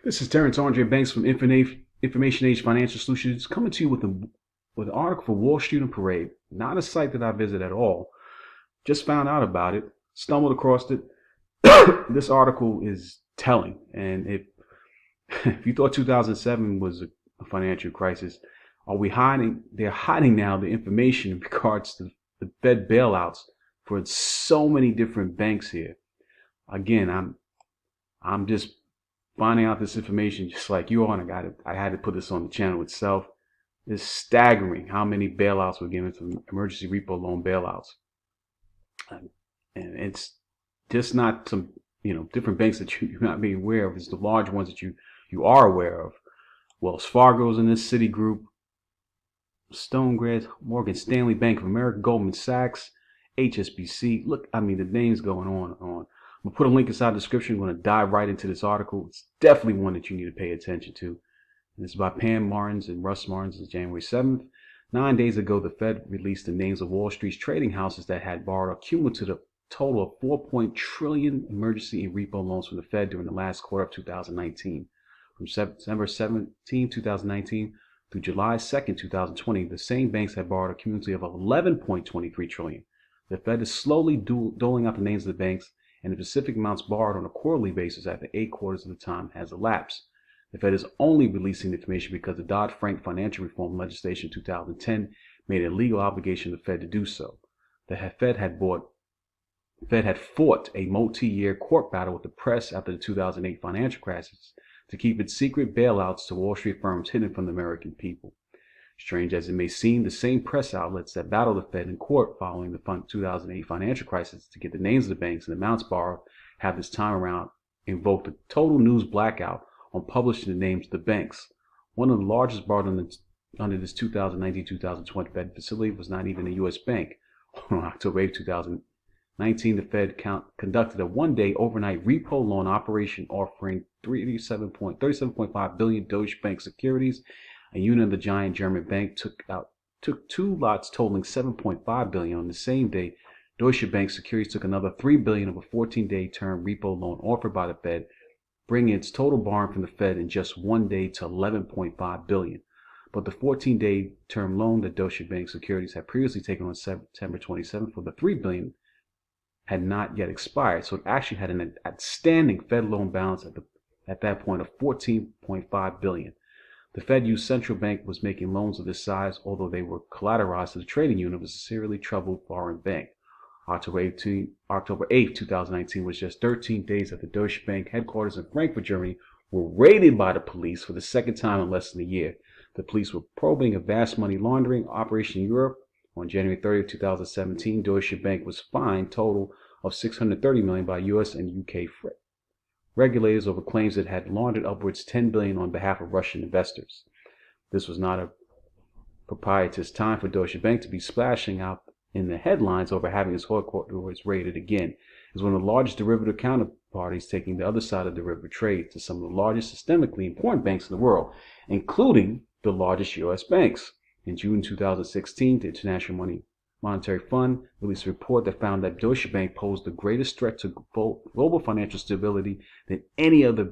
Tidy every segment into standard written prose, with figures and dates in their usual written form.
This is Terrence Andre Banks from Information Age Financial Solutions coming to you with an article for Wall Street and Parade. Not a site that I visit at all. Just found out about it, stumbled across it. This article is telling. And if you thought 2007 was a financial crisis, are we hiding? They're hiding now the information in regards to the Fed bailouts for so many different banks here. Again, I'm just finding out this information just like you are, and I had to put this on the channel itself. It's staggering how many bailouts were given to emergency repo loan bailouts. And it's just not some, different banks that you're not being aware of. It's the large ones that you are aware of. Wells Fargo's in this, Citigroup, Stonegate, Morgan Stanley, Bank of America, Goldman Sachs, HSBC. Look, the names going on and on. I'm going to put a link inside the description. I'm going to dive right into this article. It's definitely one that you need to pay attention to. And it's by Pam Martins and Russ Martins. It's January 7th. 9 days ago, the Fed released the names of Wall Street's trading houses that had borrowed a cumulative total of $4 trillion emergency and repo loans from the Fed during the last quarter of 2019. From September 17, 2019 through July 2nd, 2020, the same banks had borrowed a cumulative of $11.23 trillion. The Fed is slowly doling out the names of the banks, and the specific amounts borrowed on a quarterly basis after 8 quarters of the time has elapsed. The Fed is only releasing the information because the Dodd-Frank financial reform legislation in 2010 made it a legal obligation of the Fed to do so. The Fed had fought a multi-year court battle with the press after the 2008 financial crisis to keep its secret bailouts to Wall Street firms hidden from the American people. Strange as it may seem, the same press outlets that battled the Fed in court following the 2008 financial crisis to get the names of the banks and amounts borrowed have this time around invoked a total news blackout on publishing the names of the banks. One of the largest borrowed under this 2019-2020 Fed facility was not even a U.S. bank. On October 8, 2019, the Fed conducted a one-day overnight repo loan operation offering 37.5 billion Deutsche Bank securities. A unit of the giant German bank took 2 lots totaling 7.5 billion. On the same day, Deutsche Bank Securities took another 3 billion of a 14-day term repo loan offered by the Fed, bringing its total borrowing from the Fed in just 1 day to 11.5 billion. But the 14-day term loan that Deutsche Bank Securities had previously taken on September 27th for the 3 billion had not yet expired, so it actually had an outstanding Fed loan balance at that point of 14.5 billion. The Fed used central bank was making loans of this size, although they were collateralized to the trading unit of a severely troubled foreign bank. October 8, 2019 was just 13 days after Deutsche Bank headquarters in Frankfurt, Germany were raided by the police for the second time in less than a year. The police were probing a vast money laundering operation in Europe. On January 30, 2017, Deutsche Bank was fined a total of $630 million by U.S. and UK regulators over claims that had laundered upwards $10 billion on behalf of Russian investors. This was not a propitious time for Deutsche Bank to be splashing out in the headlines over having its headquarters raided again. It's one of the largest derivative counterparties taking the other side of derivative trade to some of the largest systemically important banks in the world, including the largest U.S. banks. In June 2016, the International Monetary Fund released a report that found that Deutsche Bank posed the greatest threat to global financial stability than any other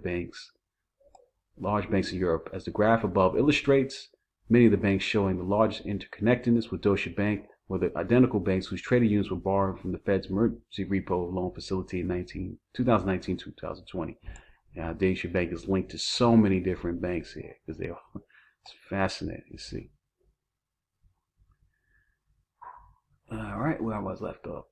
large banks in Europe. As the graph above illustrates, many of the banks showing the largest interconnectedness with Deutsche Bank were the identical banks whose trading units were borrowed from the Fed's emergency repo loan facility in 2019-2020. Deutsche Bank is linked to so many different banks here because it's fascinating to see. All right, where I was left off.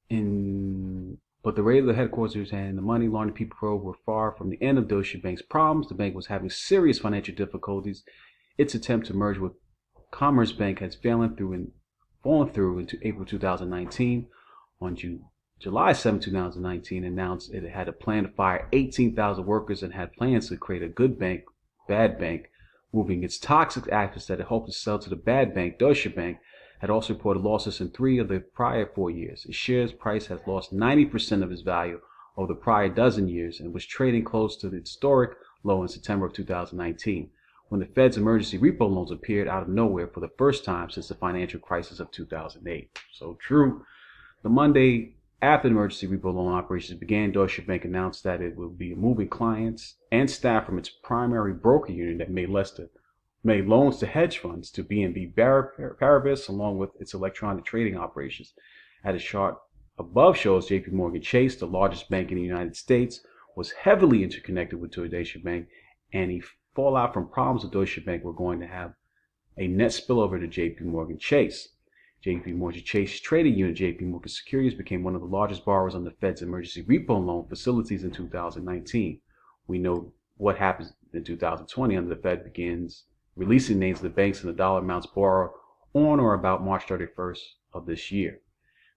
But the raid of the headquarters and the money laundering people probe were far from the end of Deutsche Bank's problems. The bank was having serious financial difficulties. Its attempt to merge with Commerzbank has fallen through into April 2019. On July 7, 2019, announced it had a plan to fire 18,000 workers and had plans to create a good bank, bad bank, moving its toxic assets that it hoped to sell to the bad bank, Deutsche Bank, had also reported losses in 3 of the prior 4 years. Its shares price has lost 90% of its value over the prior dozen years and was trading close to the historic low in September of 2019, when the Fed's emergency repo loans appeared out of nowhere for the first time since the financial crisis of 2008. So true. The Monday After the emergency repo loan operations began, Deutsche Bank announced that it would be moving clients and staff from its primary broker unit that made loans to hedge funds to BNP Paribas, along with its electronic trading operations. As the chart above shows, JP Morgan Chase, the largest bank in the United States, was heavily interconnected with Deutsche Bank, and the fallout from problems with Deutsche Bank were going to have a net spillover to JP Morgan Chase. JP Morgan Chase trading unit, JP Morgan Securities, became one of the largest borrowers on the Fed's emergency repo loan facilities in 2019. We know what happens in 2020 under the Fed begins releasing names of the banks and the dollar amounts borrowed on or about March 31st of this year.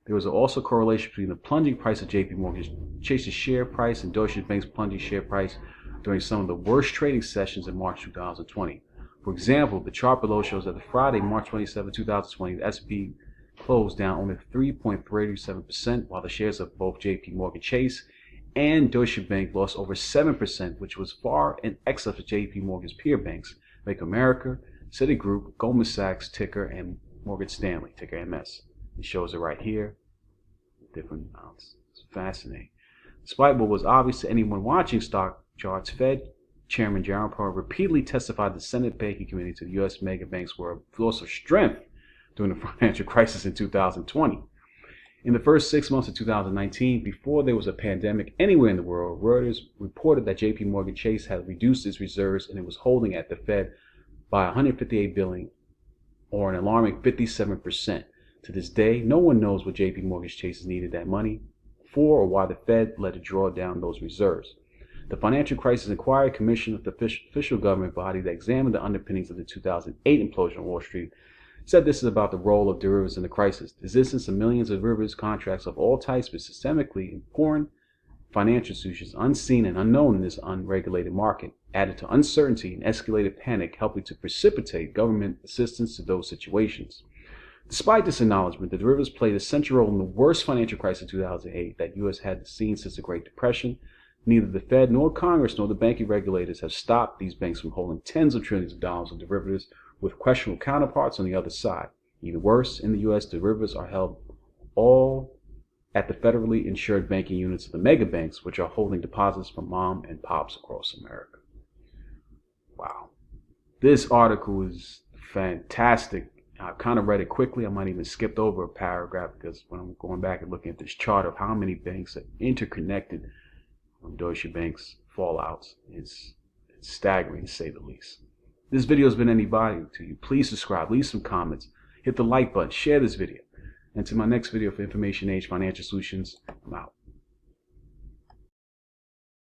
There was also a correlation between the plunging price of JP Morgan Chase's share price and Deutsche Bank's plunging share price during some of the worst trading sessions in March 2020. For example, the chart below shows that the Friday, March 27, 2020, the S&P closed down only 3.37%, while the shares of both JP Morgan Chase and Deutsche Bank lost over 7%, which was far in excess of JP Morgan's peer banks, Bank of America, Citigroup, Goldman Sachs, ticker, and Morgan Stanley, ticker MS. It shows it right here, different amounts. It's fascinating. Despite what was obvious to anyone watching stock charts, Fed Chairman Jerome Powell repeatedly testified to the Senate Banking Committee to the U.S. mega banks were a source of strength during the financial crisis in 2020. In the first 6 months of 2019, before there was a pandemic anywhere in the world, Reuters reported that JP Morgan Chase had reduced its reserves and it was holding at the Fed by $158 billion, or an alarming 57%. To this day, no one knows what JP Morgan Chase needed that money for or why the Fed let it draw down those reserves. The Financial Crisis Inquiry Commission, the official government body that examined the underpinnings of the 2008 implosion on Wall Street, said this is about the role of derivatives in the crisis. The existence of millions of derivatives contracts of all types is systemically important financial institutions, unseen and unknown in this unregulated market, added to uncertainty and escalated panic, helping to precipitate government assistance to those situations. Despite this acknowledgement, the derivatives played a central role in the worst financial crisis of 2008 that U.S. had seen since the Great Depression. Neither the Fed nor Congress nor the banking regulators have stopped these banks from holding tens of trillions of dollars of derivatives with questionable counterparts on the other side. Even worse, in the U.S., derivatives are held all at the federally insured banking units of the mega banks, which are holding deposits from mom and pops across America. Wow. This article is fantastic. I kind of read it quickly. I might even skipped over a paragraph because when I'm going back and looking at this chart of how many banks are interconnected from Deutsche Bank's fallouts, it's staggering to say the least. This video has been any value to you. Please subscribe, leave some comments, hit the like button, share this video. And to my next video for Information Age Financial Solutions, I'm out.